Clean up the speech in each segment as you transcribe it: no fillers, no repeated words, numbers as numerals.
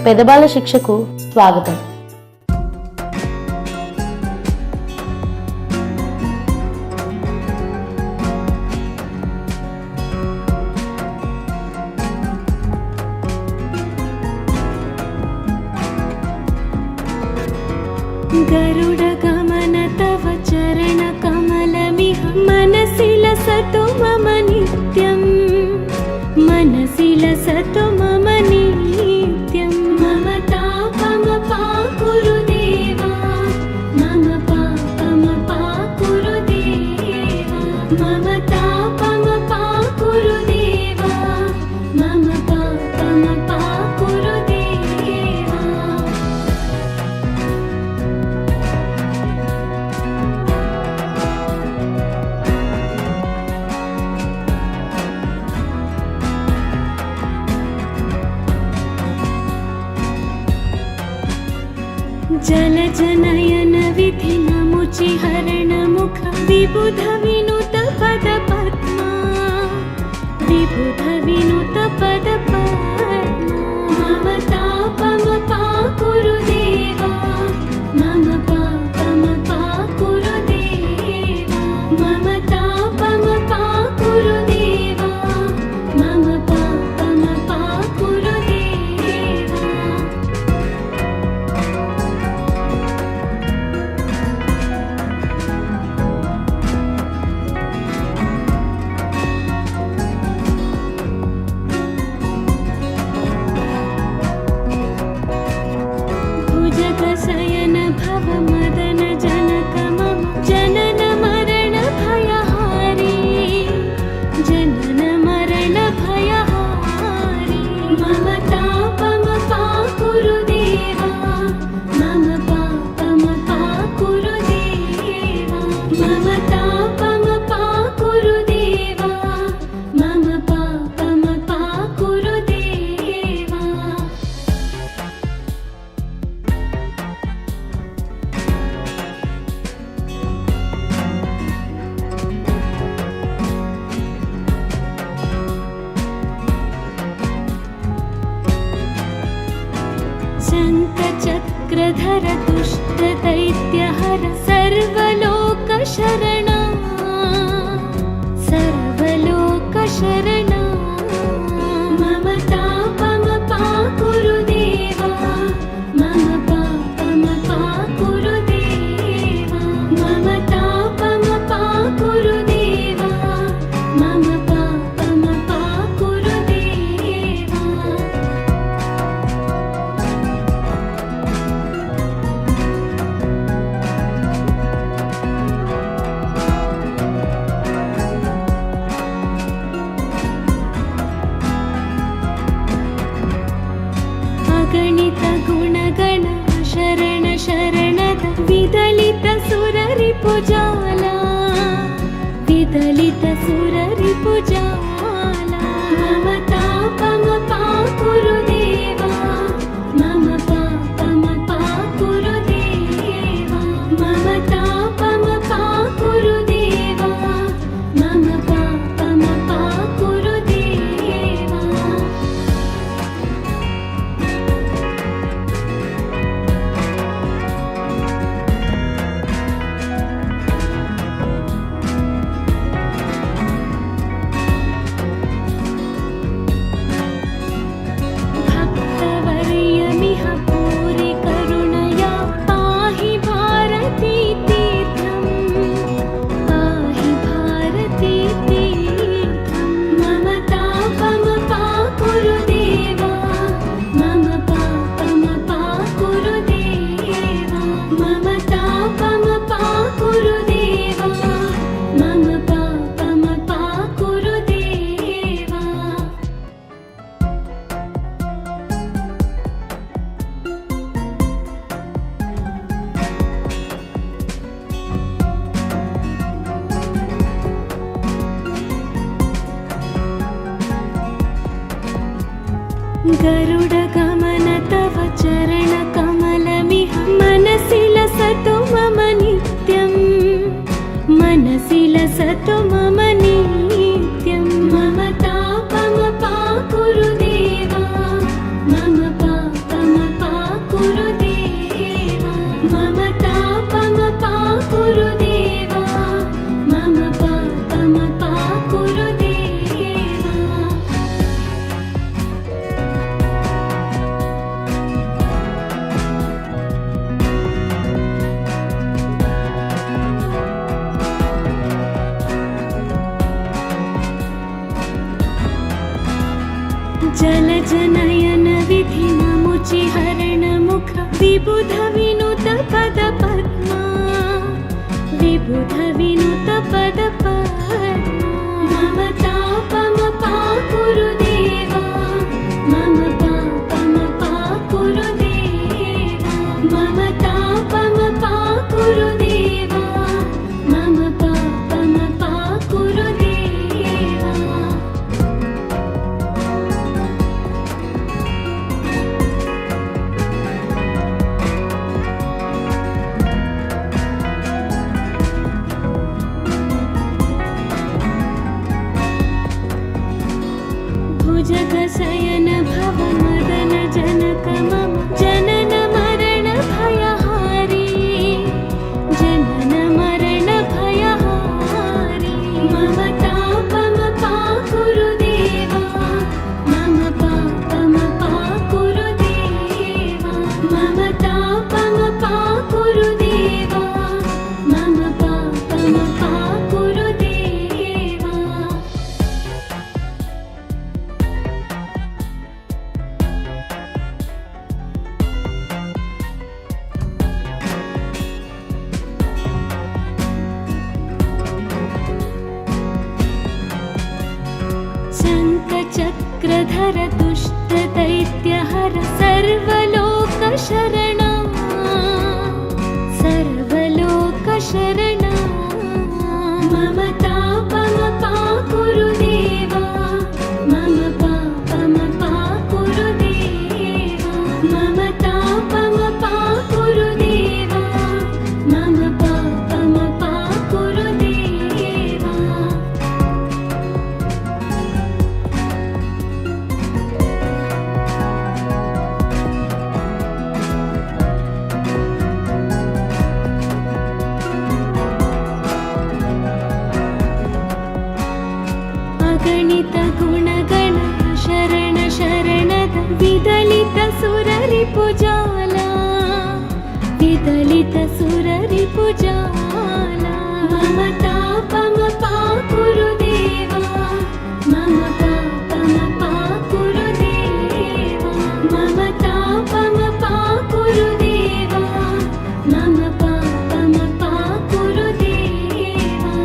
పెదబాల శిక్షకు స్వాగతం. गरुड गमन तव चरण कमलमिह मनसि लसतु मम नित्यं, मनसि लसतु मम नित्यं. मम तापमपाकुरु देवा, मम पापमपाकुरु देवा, मम तापमपाकुरु देवा, मम पापमपाकुरु देवा. जल जनयन विधि नमुचि हरण मुख विबुध विनुत पद पद्मा, विबुध विनुत पद पद्मा. मम तापमपाकुरु देवा, मम पापमपाकुरु देवा, मम तापमपाकुरु देवा, मम पापमपाकुरु देवा. भुजगशयन भव मदन जनक मम जनन मरण भयहारी, जनन मरण भयहारी. मम तापमपाकुरु देवा, मम पापमपाकुरु देवा, मम तापमपाकुरु देवा, मम पापमपाकुरु देवा. शङ्खचक्रधर दुष्ट दैत्यहर सर्वलोकशरणा, सर्वलोकशरणा. मम तापमपाकुरु देवा, मम पापमपाकुरु देवा, मम तापमपाकुरु देवा, मम पापमपाकुरु देवा. अगणित गुणगण शरण शरणद विदलित सुररिपुजाला, विदलित सुररिपुजाला. मम तापमपाकुरु देवा, मम पापमपाकुरु देवा, मम तापमपाकुरु देवा, मम पापमपाकुरु देवा. भक्तवर्यमिह पूरि करुणया पाहि भारती तीर्थं, पाहि भारती तीर्थं. मम तापमपाकुरु देवा, मम पापमपाकुरु देवा, मम तापमपाकुरु देवा, मम पापमपाकुरु देवा. गरुड गमन तव चरण कमलमिह मनसि लसतु मम नित्यं, मनसि लसतु मम नित्यं. मम तापमपाकुरु देवा, मम पापम जलजनयन विधिनमुचि हरणमुख विबुध विनुत पद पद्मा विबुध विनुत पद पद्मा मम तापम पाकुरु देवा मम पापम पाकुरु देवा मम तापम पाकुरु देवा मम पापम पाकुरु देवा भुजगशयन भव मदन जनक मम जनन मरण भयहारी जनन मरण भयहारी मम तापम पाकुरु देवा मम पापम पाकुरु देवा मम तापम पाकुरु देवा मम पापम पाकुरु देवा शङ्खचक्रधर दुष्ट दैत्यहर सर्वलोकशरणा सर्वलोकशरणा मम तापम पाकुरु देवा मम पापम पाकुरु देवा मम तापम पाकुरु देवा मम पापम पाकुरु देवा अगणित गुणगण शरण शरणद विदलित सुररिपुजाला विदलित सुररिपुजाला मम तापम पाकुरु देवा मम पापम पाकुरु देवा मम तापम पाकुरु देवा मम पापम पाकुरु देवा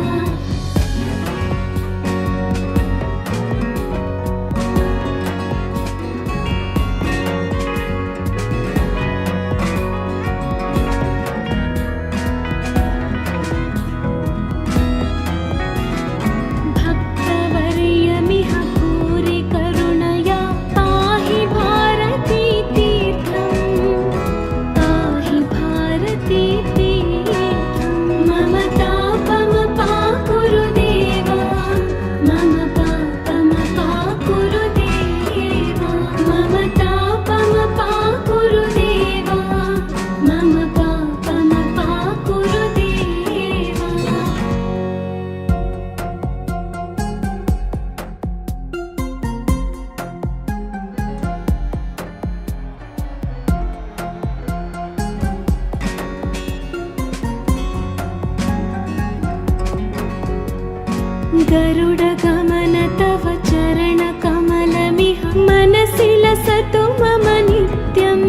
भक्तवर्यमिह भूरि करुणया पाहि भारती तीर्थं पाहि भारती तीर्थं मम तापम पाकुरु देवा मम पापम पाकुरु देवा मम तापम पाकुरु देवा मम पापम पाकुरु देवा गरुड गमन तव चरण कमलमिह मनसि लसतु मम नित्यं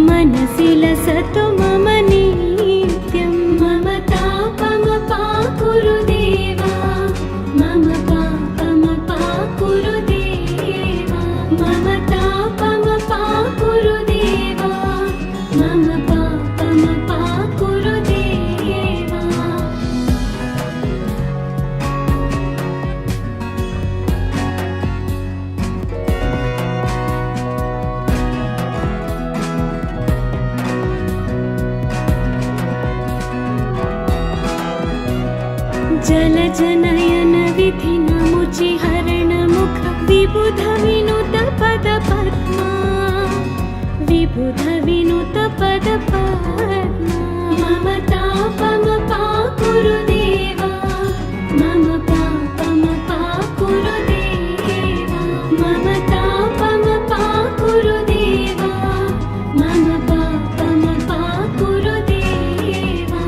मनसि लसतु मम नित्यं मम तापम पाकुरु देवा मम पापम पाकुरु देवा मम तापम पाकुरु देवा मम पापम पाकुरु देवा जलजनयन विधिनमुचि हरणमुख विबुध विनुत पद पद्मा विबुध विनुत पद पद्मा मम तापम पाकुरु देवा मम पापम पाकुरु देवा मम तापम पाकुरु देवा मम पापम पाकुरु देवा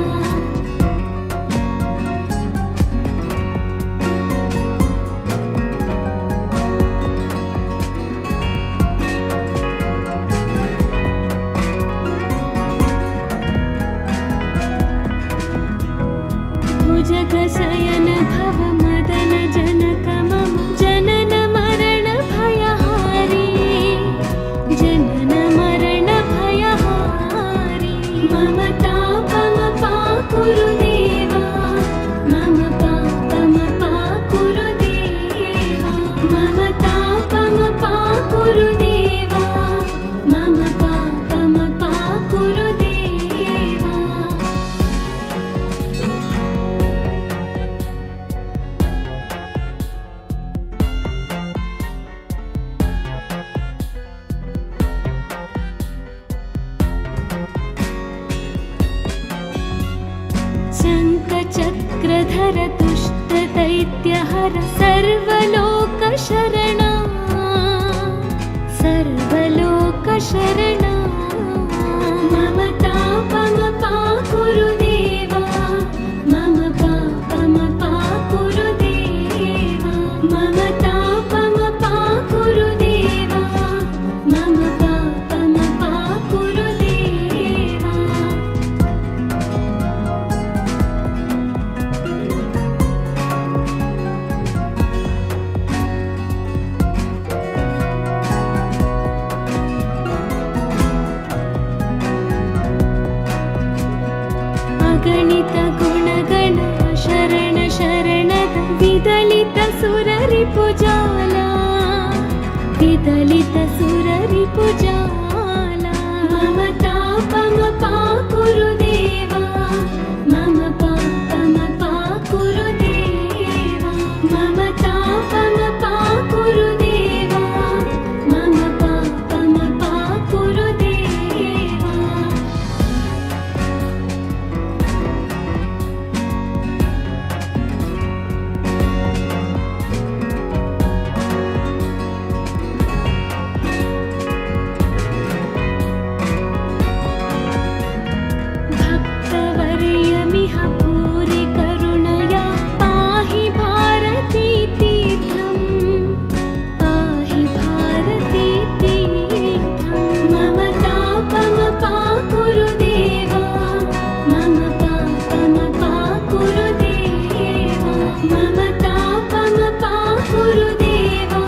शङ्खचक्रधर दुष्टदैत्यहर सर्वलोकशरणा सर्वलोकशरणा मम तापमपाकुरु देवा मम पापमपाकुरु देवा मम तापमपाकुरु देवा मम पापमपाकुरु देवा अगणित गुणगण शरण शरणद विदलित सुररिपुजाला विदलित सुररिपुजाला मम तापमपाकुरु देवा मम पापमपाकुरु देवा मम तापमपाकुरु देवा मम पापमपाकुरु देवा भक्तवर्यमिह भूरि करुणया पाहि भारती तीर्थं पाहि भारती तीर्थं मम तापमपाकुरु देवा मम पापमपाकुरु देवा मम तापमपाकुरु देवा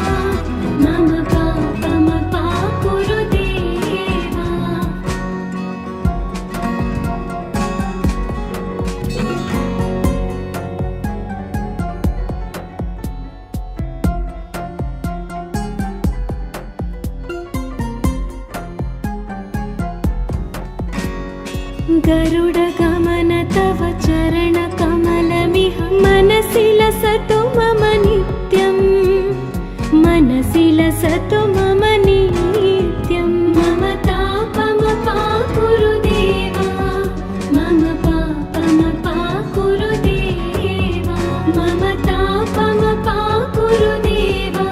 मम पापमपाकुरु देवा गरुडगमन तव चरणकमलमिह मनसि लसतु मम नित्यं मनसि लसतु मम नित्यं मम तापमपाकुरु देवा मम पापमपाकुरु देवा मम तापमपाकुरु देवा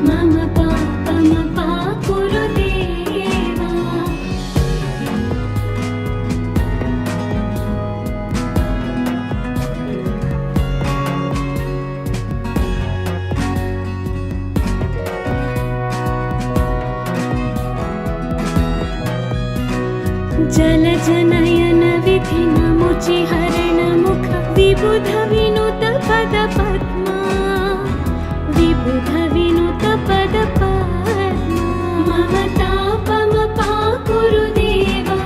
मम पापमपाकुरु देवा जलजनयन विधिनमुचि हरणमुख विबुध विनुत पद पद्मा विबुध विनुत पद पद्मा मम तापमपाकुरु देवा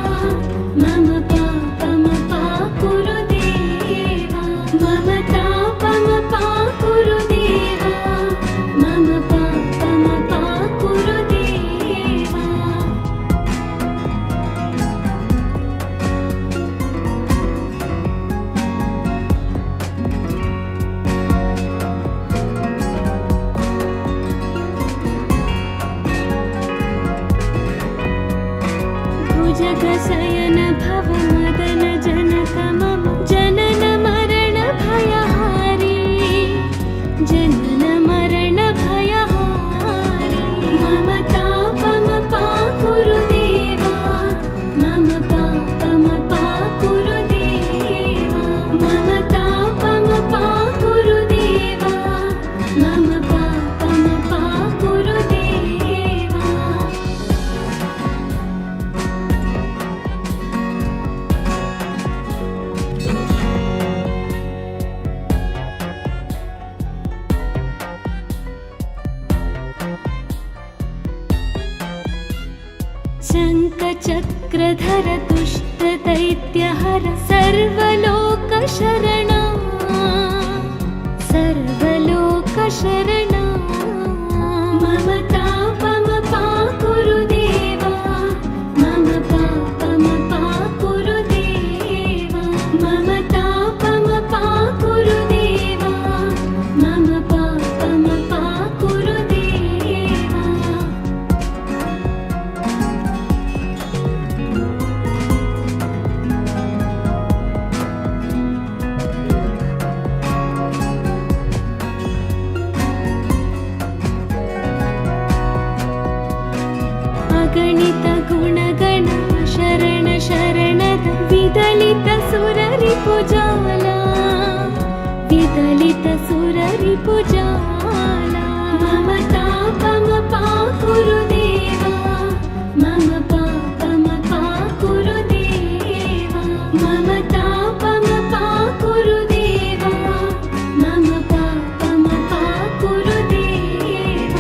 मम पापमपाकुरु देवा मम तापमपाकुरु देवा मम पापमपाकुरु देवा भुजगशयन भव मदन जनक मम जनन मरण भयहारी जनन मरण भयहारी मम तापमपाकुरु देवा मम पापमपाकुरु देवा मम तापमपाकुरु देवा मम पापमपाकुरु देवा शङ्खचक्रधर दुष्टदैत्यहर सर्वलोकशरणा सर्वलोकशरणा मम तापमपाकुरु देवा मम पापमपाकुरु देवा मम तापमपाकुरु देवा मम पापमपाकुरु देवा ಅಗಣಿತ ಗುಣಗಣ ಶರಣ ಶರಣದ ವಿದಲಿತ ಸುರರಿಪು ಜಾಲ ವಿದಲಿತ ಸುರರಿಪು ಜಾಲ ಮಮ ತಾಪಮ ಪಾಕುರು ದೇವ ಮಮ ಪಾಪಮ ಪಾಕುರು ದೇವ ಮಮ ತಾಪಮ ಪಾಕುರು ದೇವ ಮಮ ಪಾಪಮ ಪಾಕುರು ದೇವ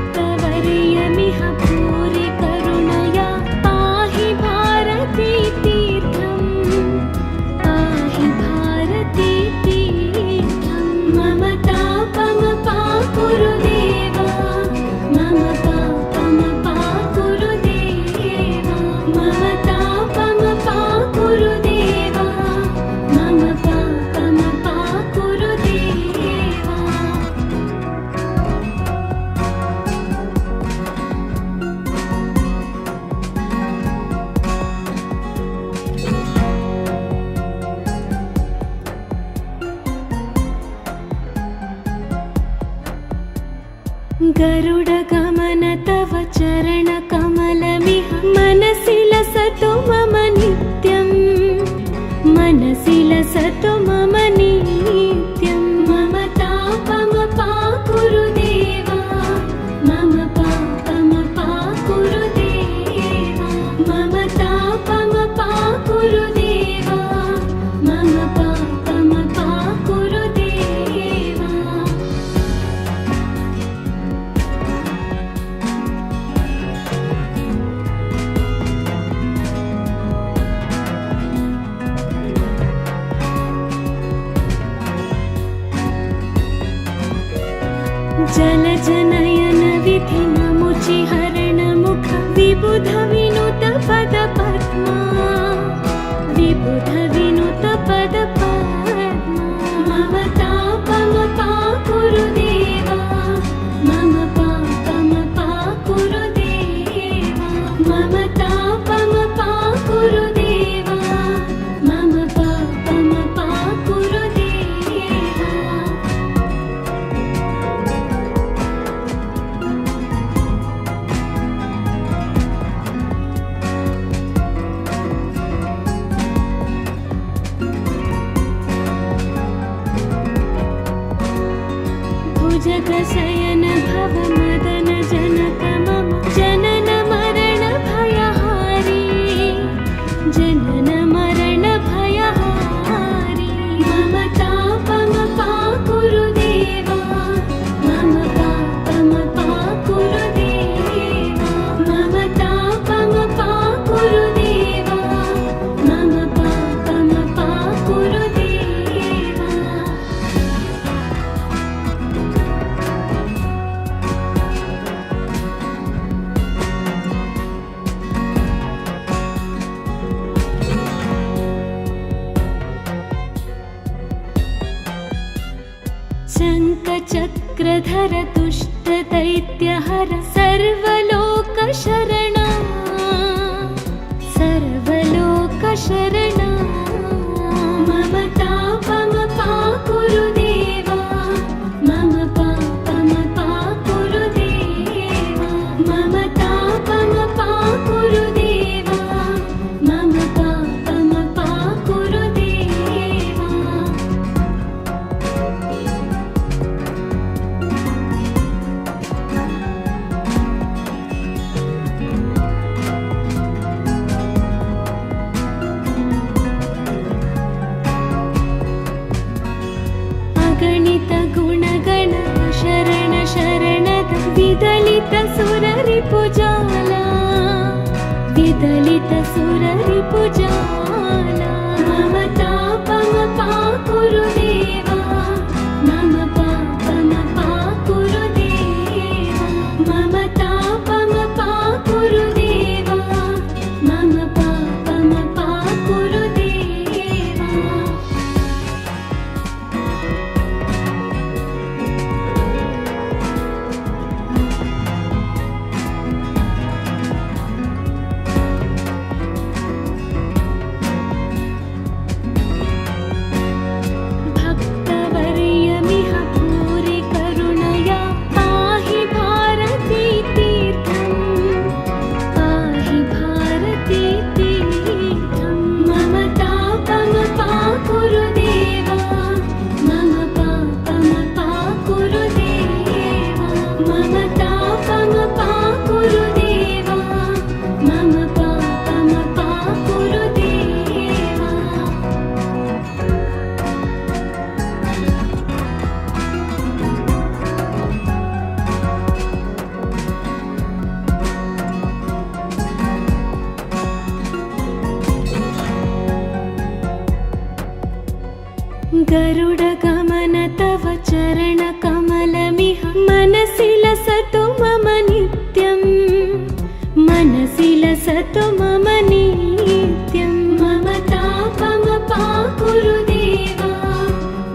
भक्तवर्यमिह भूरि करुणया पाहि भारती तीर्थं पाहि भारती तीर्थं मम तापम पाकुरु देवा मम पापम पाकुरु देवा मम तापम पाकुरु देवा मम पापम पाकुरु देवा गरुडगमन तव चरणकमलमिह मनसि लसतु मम नित्यं मनसि लसतु मम नित्यं मम तापम पाकुरु देवा मम पापम पाकुरु देवा मम तापम पाकुरु देवा मम पापम पाकुरु देवा जलजनयन विधि नमुचि हरण मुख विबुध विनुत पद पद्मा विबुध विनुत पद पद्मा मम तापम पाकुरु देवा मम पापम पाकुरु देवा मम तापम पाकुरु देवा मम पापम पाकुरु देवा भुजगशयन भव मदन जनक मम जनन मरण भयहारी जनन मरण भयहारी मम तापम पाकुरु देवा मम पापम पाकुरु देवा मम तापम पाकुरु देवा मम पापम पाकुरु देवा शङ्खचक्रधर दुष्ट दैत्यहर सर्वलोकशरणा सर्वलोकशरणा मम तापम पाकुरु देवा मम पापम पाकुरु देवा मम तापम पाकुरु देवा मम पापम पाकुरु देवा अगणित गुणगण शरण शरणद विदलित सुररिपु जाल विदलित सुररिपु जाल मम तापम पाकुरु देवा मम पापम पाकुरु देवा मम तापम पाकुरु देवा मम पापम पाकुरु देवा गरुडगमन तव चरणकमलमिह मनसि लसतु मम नित्यं मनसि लसतु मम नित्यं मम तापमपाकुरु देवा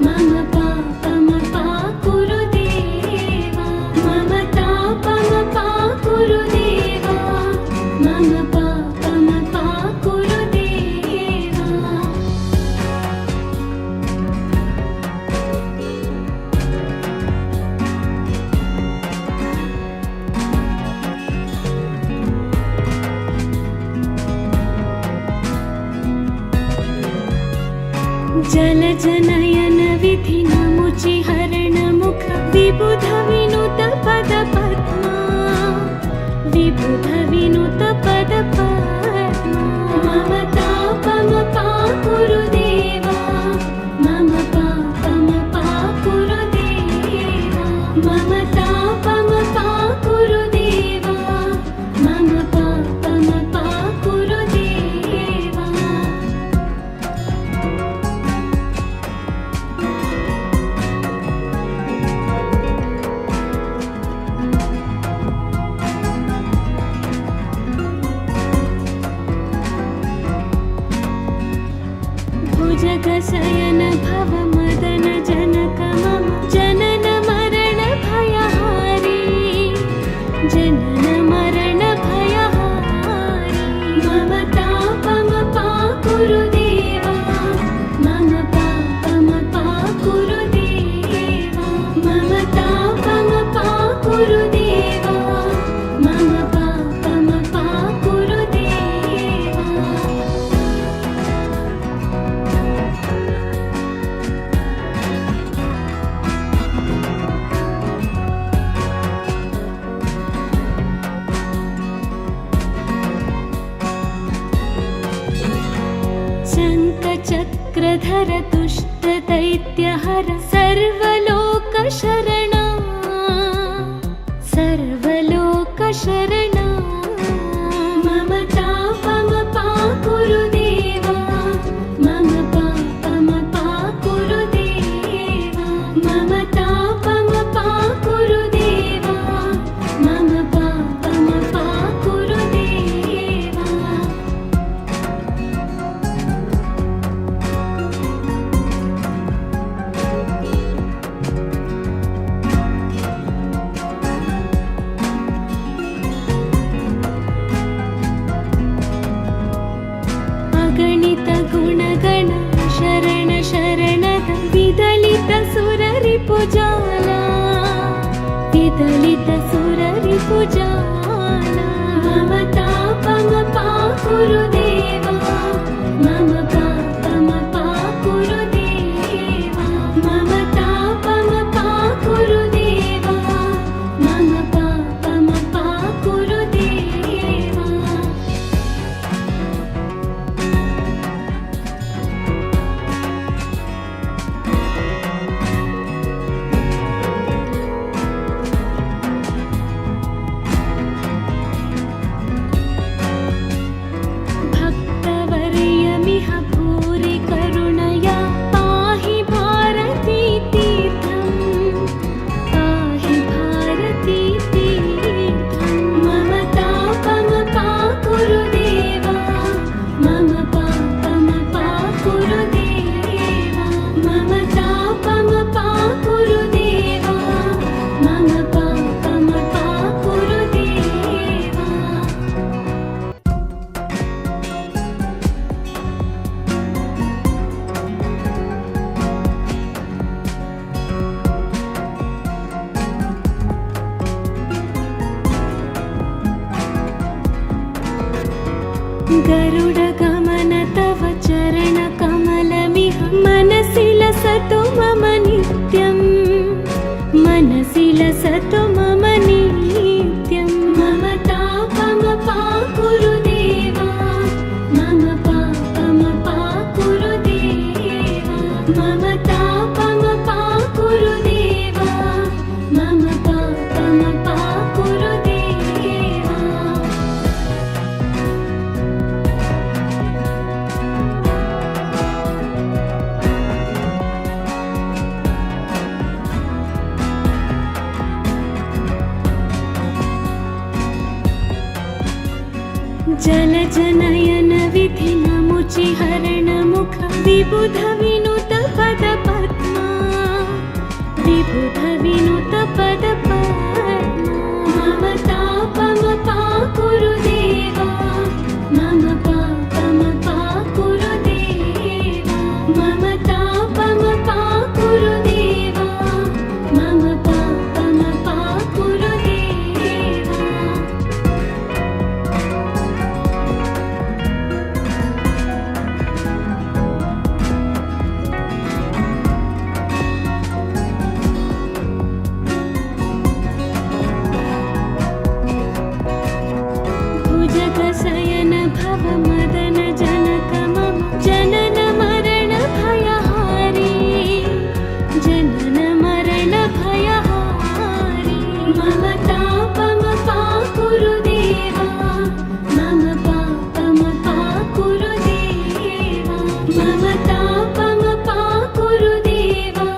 मम पापमपाकुरु देवा मम तापमपाकुरु देवा मम पापमपाकुरु देवा जलजनयन विधि नमुचि हरण मुख विबुध विनुत पद पद्मा विबुध विनुत पद पद्मा मम तापमपाकुरु देवा मम पापमपाकुरु देवा मम तापमपाकुरु देवा मम पापमपाकुरु देवा भुजगशयन भव मदन जनक मम जनन मरण भयहारी जनन मरण भयहारी मम तापमपाकुरु देवा मम पापमपाकुरु देवा मम तापमपाकुरु देवा मम पापमपाकुरु देवा शङ्खचक्रधर दुष्टदैत्यहर सर्वलोकशरणा सर्वलोकशरणा मम तापमपाकुरु देवा मम पापमपाकुरु देवा मम तापमपाकुरु देवा मम पापमपाकुरु देवा अगणित गुणगण शरण शरणद विदलित सुररिपुजाला विदलित सुररिपुजाला मम तापमपाकुरु देवा मम पापमपाकुरु देवा मम तापमपाकुरु देवा मम पापमपाकुरु देवा भक्तवर्यमिह भूरि करुणया पाहि भारती तीर्थं पाहि भारती तीर्थं मम तापमपाकुरु देवा मम पापमपाकुरु देवा मम तापमपाकुरु देवा मम पापमपाकुरु देवा गरुडगमन तव चरणकमलमिह मनसि लसतु मम नित्यं मनसि लसतु मम नित्यं मम तापमपाकुरु देवा मम पापमपाकुरु देवा मम तापमपाकुरु देवा मम पापमपाकुरु देवा जलजनयन विधिनमुचि हरणमुख विबुध विनुत पद पद्मा विबुध विनुत पद पद्मा मम तापमपा कुरु देवा मम पापमपा कुरु देवा मम तापमपा कुरु देवा मम पापमपा कुरु देवा भुजगशयन भव मदन जनक मम जनन मरण भयहारी जनन मरण भयहारी मम तापमपा कुरु देवा मम पापमपा कुरु देवा मम तापमपा कुरु देवा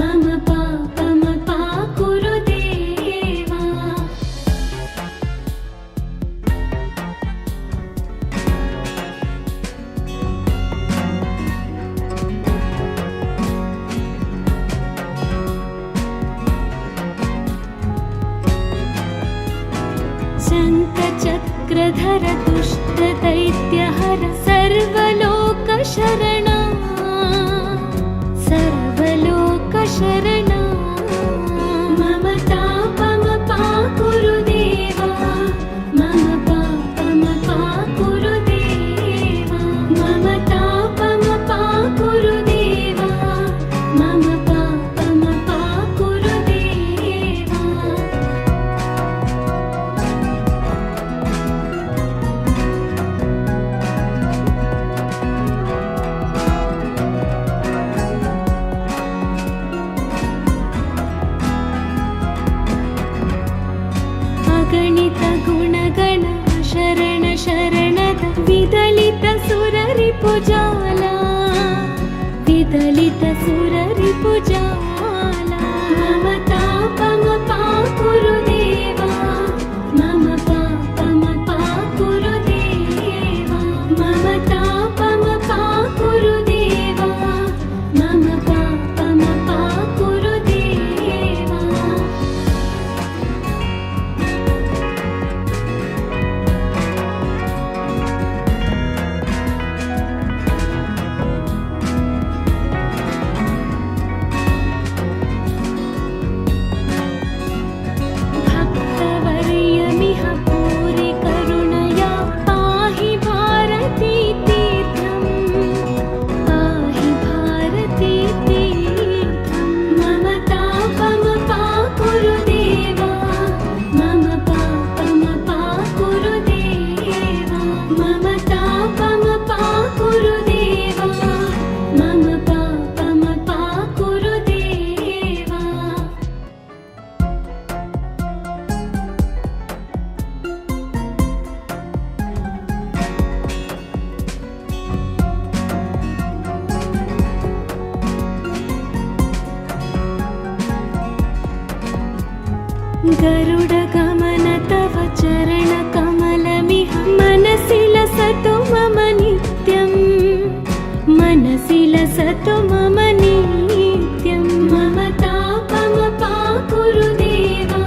मम पापमपा कुरु देवा शङ्खचक्रधर दुष्टदैत्यहर सर्वलोकशरणा सर्वलोकशरणा मम तापमपा कुरु देवा मम पापमपा कुरु देवा मम तापमपा कुरु देवा मम पापमपा कुरु देवा अगणित गुणगण शरण शरणद विदलित सुररिपुजाला विदलित सुररिपुजाला मम तापमपा कुरु देवा मम पापमपा कुरु देवा मम तापमपा कुरु देवा मम पापमपा कुरु देवा भक्तवर्यमिह पूरि करुणया पाहि भारती तीर्थं पाहि भारती तीर्थं मम तापमपा कुरु देवा मम पापमपा कुरु देवा मम तापमपा कुरु देवा मम पापमपा कुरु देवा गरुडगमन तव चरणकमलमिह मनसि लसतु मम नित्यं मनसि लसतु मम नित्यं मम तापमपा कुरु देवा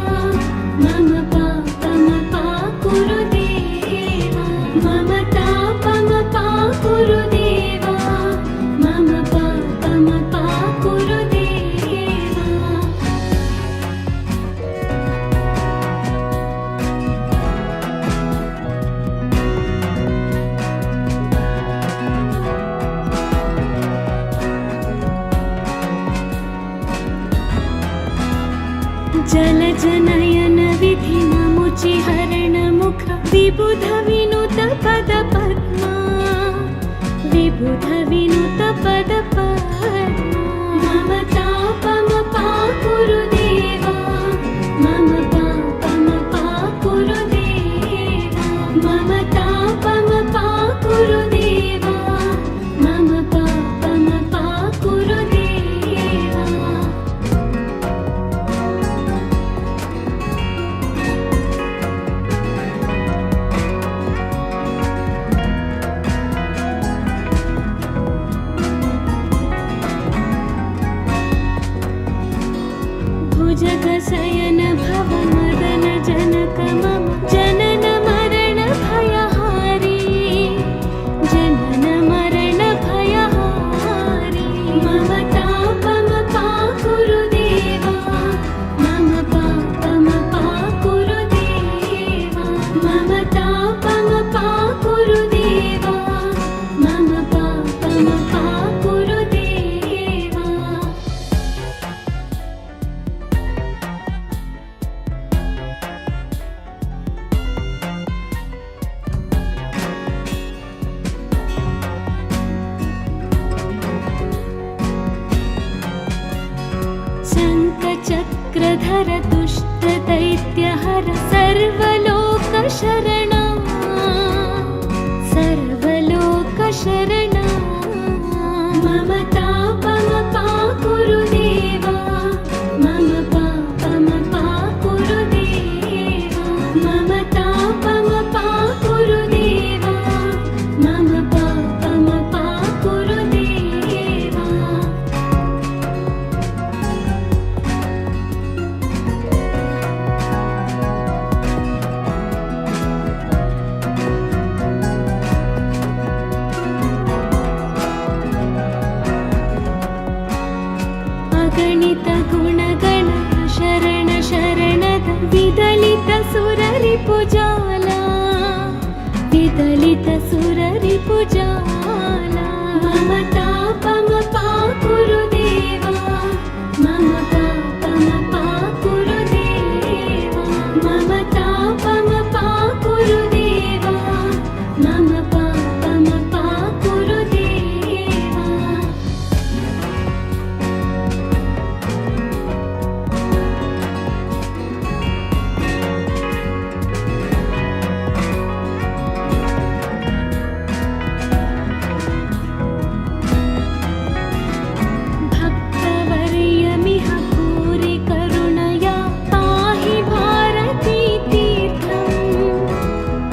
मम पापमपा कुरु देवा मम तापमपा कुरु देवा मम पापमपा कुरु देवा जलजनयन विधिनमुचि हरणमुख विबुध विनुत पद पद्मा विबुध विनुत पद पद्मा मम तापमपा कुरु देवा मम पापमपा कुरु देवा मम तापमपा कुरु देवा मम पापमपा कुरु देवा मम जनन मरण भयहारी जनन मरण भयहारी मम तापम पाकुरु देवा मम पापम पाकुरु देवा मम तापम पाकुरु देवा मम पापम पाकुरु देवा शङ्खचक्रधर दुष्ट दैत्यहर सर्वलोकशरणा सर्वलोकशरणा मम तापम पाकुरु देवा मम पापम पाकुरु देवा मम तापम पाकुरु देवा मम पापम पाकुरु देवा अगणित गुणगण शरण शरणद विदलित सुररिपुजाला विदलित सुररिपुजाला मम तापम पाकुरु देवा मम पापम पाकुरु देवा मम तापम पाकुरु देवा मम पापम पाकुरु देवा भक्तवर्यमिह भूरि करुणया पाहि भारती तीर्थं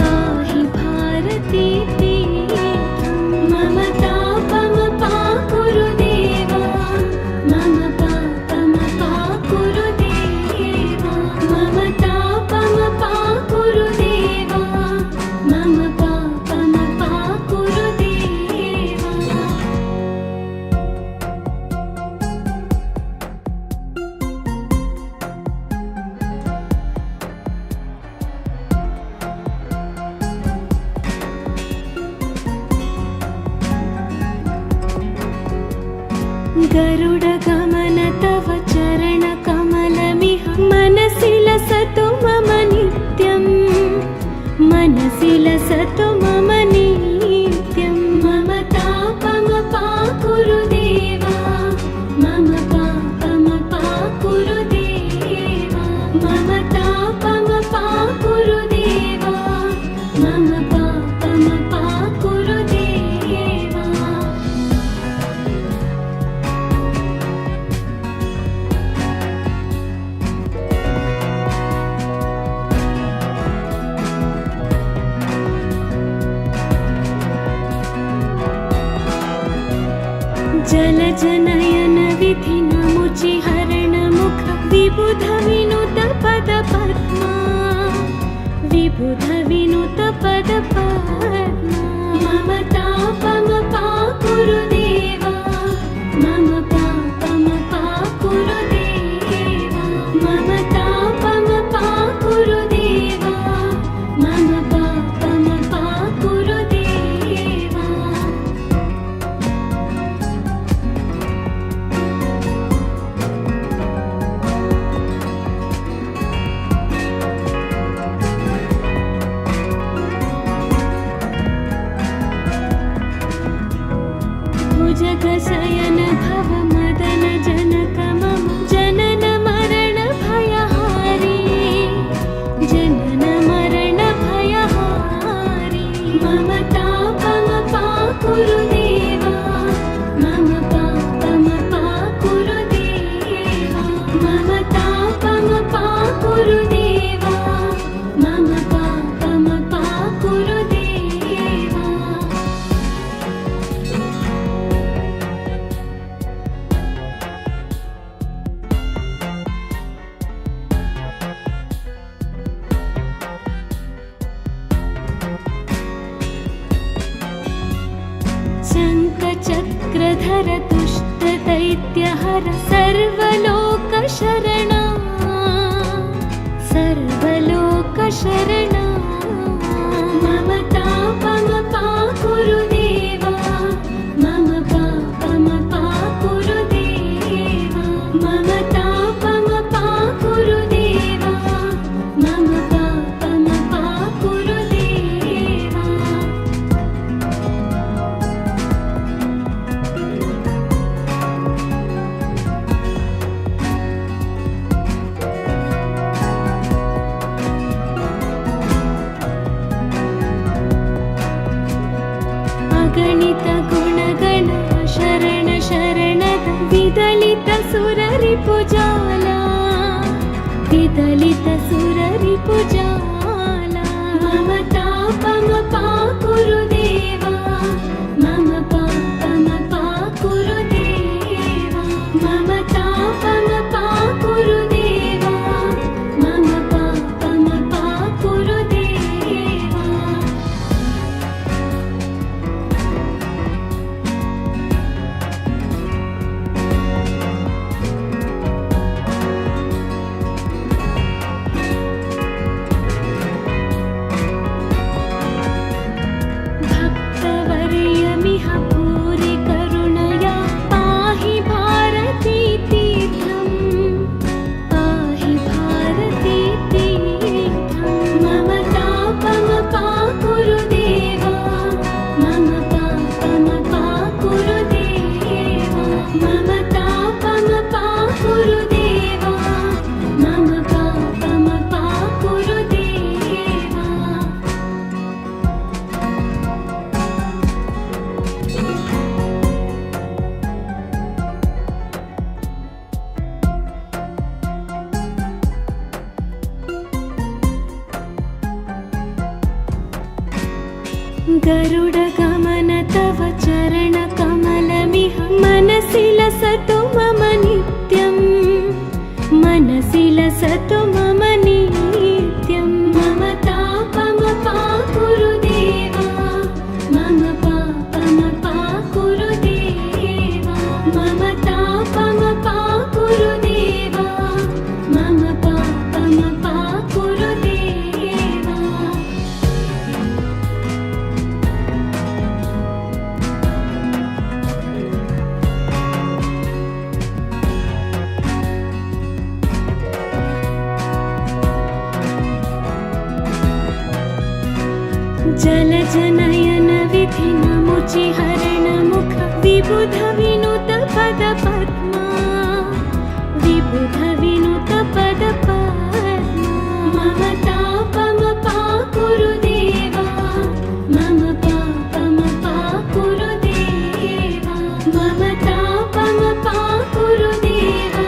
पाहि भारती तीर्थं मम तापम पाकुरु देवा मम पापम पाकुरु देवा मम तापम पाकुरु देवा मम पापम पाकुरु देवा गरुडगमन तव चरणकमलमिह मनसि लसतु मम नित्यं मनसि लसतु मम नित्यं मम तापम पाकुरु देवा मम पापम पाकुरु देवा मम तापम पाकुरु देवा मम पापम पाकुरु देवा जलजनयन विधिनमुचि हरणमुख विबुध विनुत पद पद्मा विबुध विनुत पद पद्मा मम तापम पाकुरु देवा मम पापम पाकुरु देवा मम तापम पाकुरु देवा मम पापम पाकुरु देवा शङ्खचक्रधर दुष्टदैत्यहर सर्वलोकशरणा सर्वलोकशरणा मम तापमपाकुरु देवा मम पापमपाकुरु देवा मम तापमपाकुरु देवा मम पापमपाकुरु देवा अगणित गुणगण शरण शरणद विदलित सुररिपुजाला विदलित सुररिपुजाला मम तापमपाकुरु देवा मम पापमपाकुरु देवा मम तापमपाकुरु देवा मम पापमपाकुरु देवा भक्तवर्यमिह भूरि करुणया पाहि भारती तीर्थं पाहि भारती तीर्थं मम तापमपाकुरु देवा मम पापमपाकुरु देवा मम तापमपाकुरु देवा मम पापमपाकुरु देवा गरुडगमन तव चरणकमलमिह मनसि लसतु मम नित्यं मनसि लसतु मम नित्यं मम तापमपाकुरु देवा मम पापमपाकुरु देवा मम तापमपाकुरु देवा मम पापमपाकुरु देवा जलजनयन विधिनमुचि हरणमुख विबुध विनुत पद पद्मा विबुध विनुत पद पद्मा मम तापमपाकुरु देवा मम पापमपाकुरु देवा मम तापमपाकुरु देवा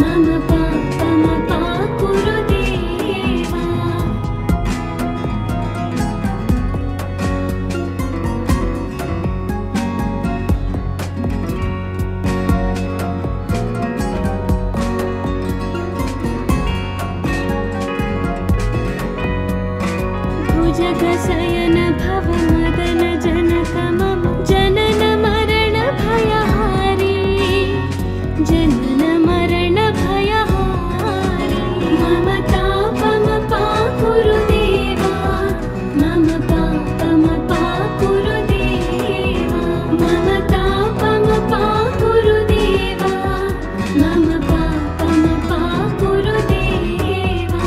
मम पापमपाकुरु देवा भुजगशयन भव मदन जनक मम जनन मरण भयहारी जनन मरण भयहारी मम तापमपाकुरु देवा मम पापमपाकुरु देवा मम तापमपाकुरु देवा मम पापमपाकुरु देवा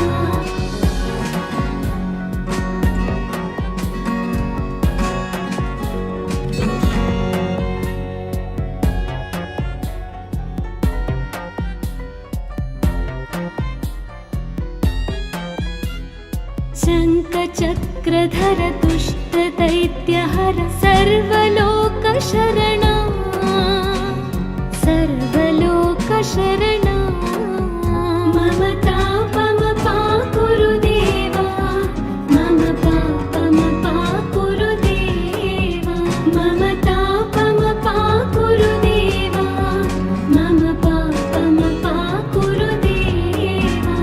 शङ्खचक्रधर दुष्टदैत्यहर सर्वलोकशरणा सर्वलोकशरणा मम तापमपाकुरु देवा मम पापमपाकुरु देवा मम तापमपाकुरु देवा मम पापमपाकुरु देवा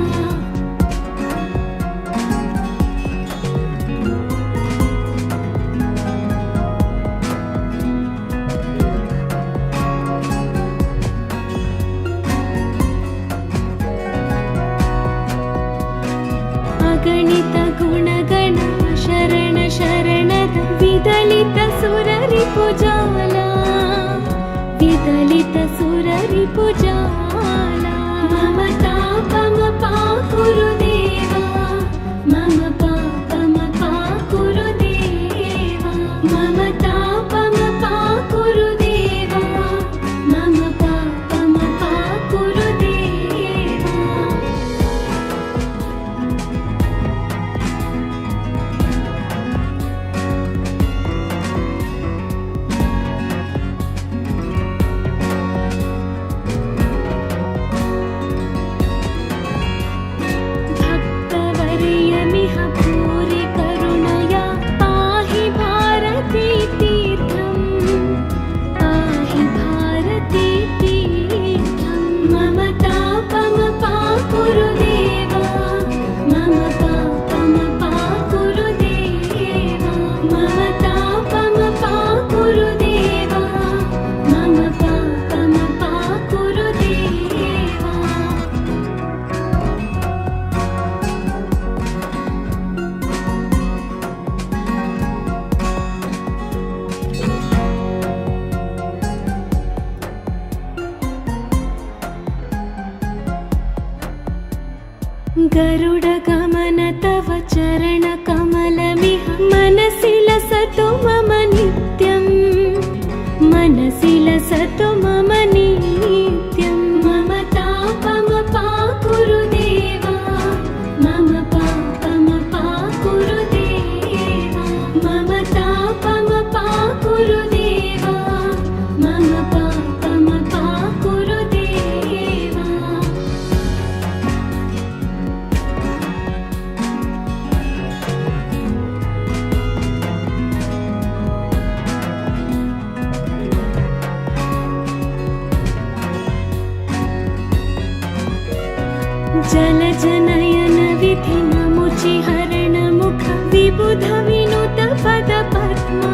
सुररिपुजाला मम तापमपा कुरु देवा मम पापमपा कुरु देवा मम तापमपा कुरु देवा मम पापमपा कुरु देवा भक्तवर्यमिह भूरि करुणया पाहि भारती तीर्थं पाहि भारती तीर्थं मम तापमपा कुरु देवा मम पापमपा कुरु देवा मम तापमपा कुरु देवा मम पापमपा कुरु देवा गरुडगमन तव चरणकमलमिह मनसि लसतु मम नित्यं मनसि लसतु मम नित्यं मम तापमपा कुरु देवा मम पापमपा कुरु देवा मम तापमपा कुरु देवा मम पापमपा कुरु देवा जलजनयन विधि नमुचि हरण मुख विबुध विनुत पद पद्मा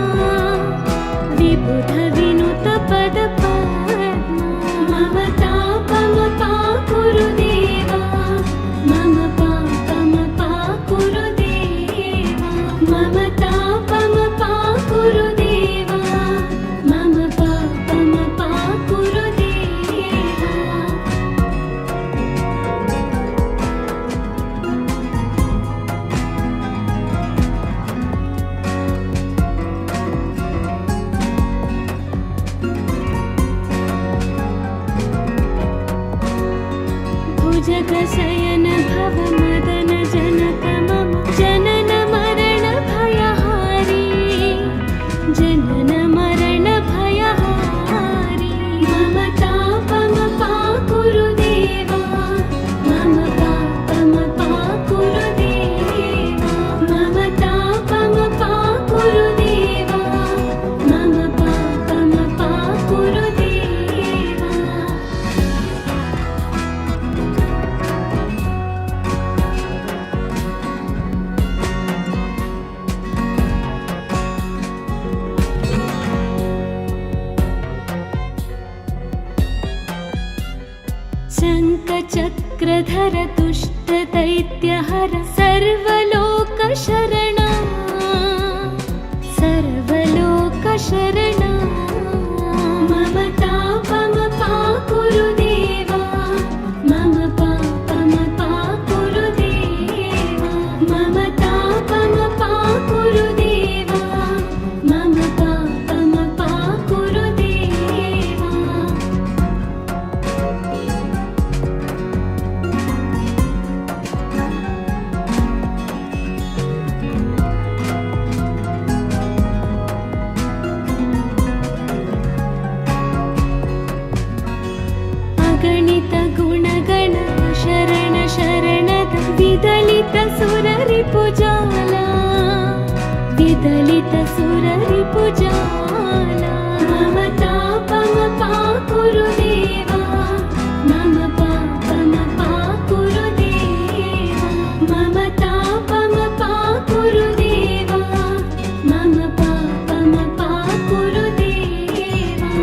विबुध विनुत पद पद्मा मम तापमपा कुरु देवा मम पापमपा कुरु देवा मम तापमपा कुरु देवा मम पापमपा कुरु देवा भुजगशयन भव मदन जनक मम जनन मरण भयहारी जनन मरण भयहारी मम तापमपा कुरु देवा मम पापमपा कुरु देवा मम तापमपा कुरु देवा मम पापमपा कुरु देवा शङ्खचक्रधर दुष्ट दैत्यहर सर्वलोकशरणा सर्वलोकशरणा मम तापमपा कुरु देवा मम पापमपा कुरु देवा मम तापमपा कुरु देवा मम पापमपा कुरु देवा अगणित गुणगण शरण शरणद विदलित सुररिपुजाला विदलित सुररिपुजाला मम तापमपा कुरु देवा मम पापमपा कुरु देवा मम तापमपा कुरु देवा मम पापमपा कुरु देवा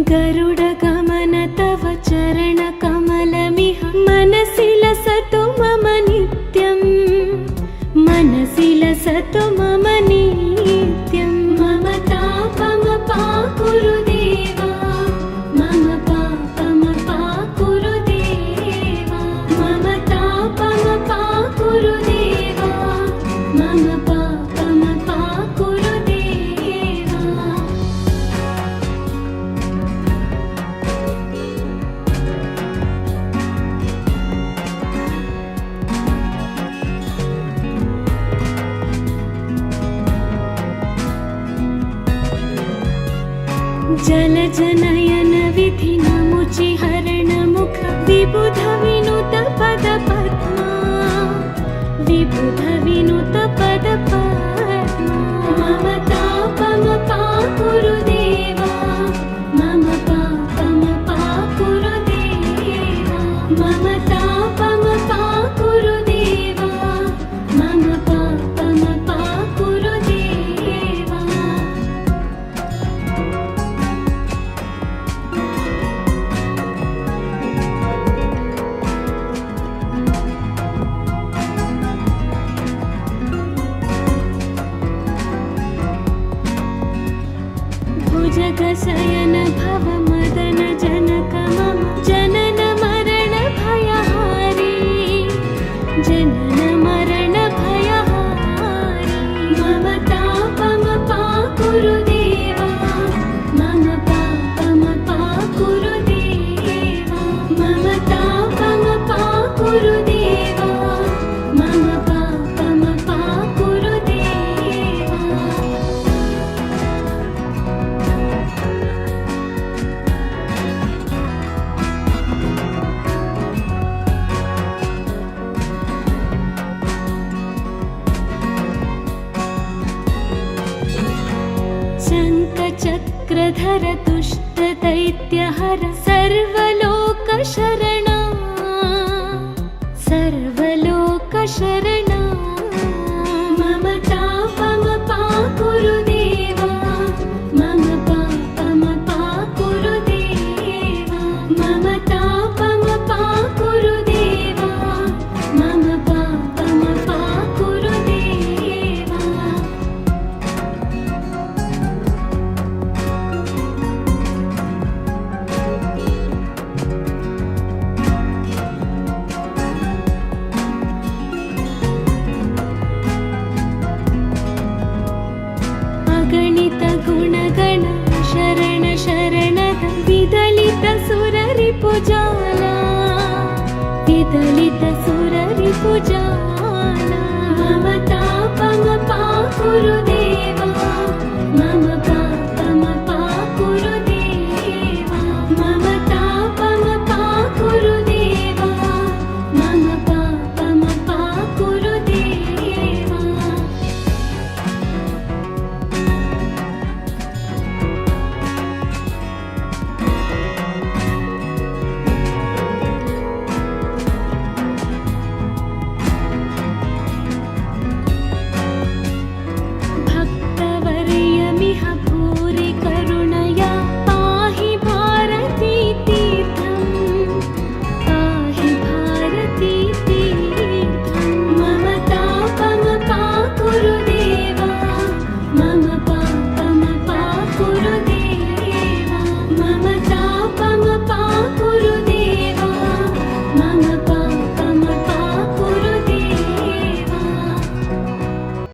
गरुडगमन तव चरणकमलमिह मनसि लसतु मम नित्यं, मनसि लसतु मम नित्यं। मम तापमपाकुरु देवा, मम पापमपाकुरु देवा, मम तापमपाकुरु देवा, मम पापमपाकुरु देवा। जलजनयन विधि नमुचि हरण मुख विबुध विनुत पद पद्मा, विबुध विनुत पद पद्मा। मम तापमपाकुरु देवा, मम पापमपाकुरु देवा, मम तापमपाकुरु देवा, मम पापमपाकुरु देवा। भुजगशयन भव मदन जनक मम जनन मरण भयहारी, जनन मरण भयहारी। मम तापमपाकुरु देवा, मम पापमपाकुरु देवा, मम तापमपाकुरु देवा, मम पापमपाकुरु देवा। शङ्खचक्रधर दुष्ट दैत्यहर सर्वलोकशरणा, सर्वलोकशरणा। मम तापमपाकुरु देवा, मम पापमपाकुरु देवा, मम तापमपाकुरु देवा, मम पापमपाकुरु देवा। अगणित गुणगण शरण शरणद विदलित सुररिपुजाला, विदलित सुररिपुजाला। मम तापमपाकुरु देवा,